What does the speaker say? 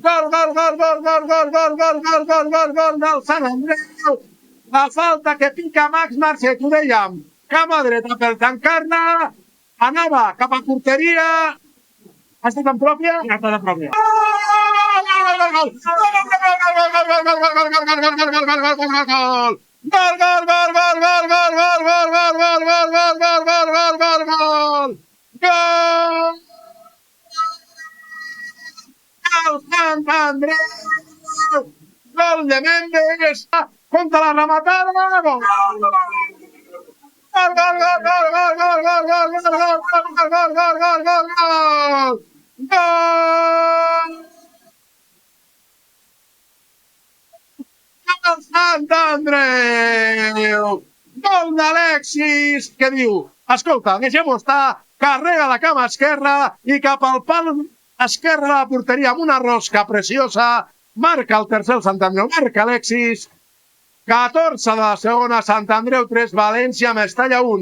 Gol, gol, gol, gol, gol, gol, gol, gol, gol, gol, gol, gol del Sant Andreu. La falta que pica Max Marce, que ho dèiem, cama dreta per tancar-la, anava cap a porteria. Ha estat en pròpia? Ha estat en pròpia. Sant Andreu! Gol de Méndez! Contra la rematada! Gol! Gol, gol, gol, gol, gol, gol, gol, gol, gol, gol, gol, gol, gol, gol, gol, gol! Gol! Del Sant Andreu! Gol d'Alexis, que diu, escolta, deixem-ho estar, carrega la cama esquerra i cap al pal esquerre de la porteria amb una rosca preciosa, marca el tercer Sant Andreu, marca Alexis, 14 de la segona, Sant Andreu 3, València, Mestalla 1.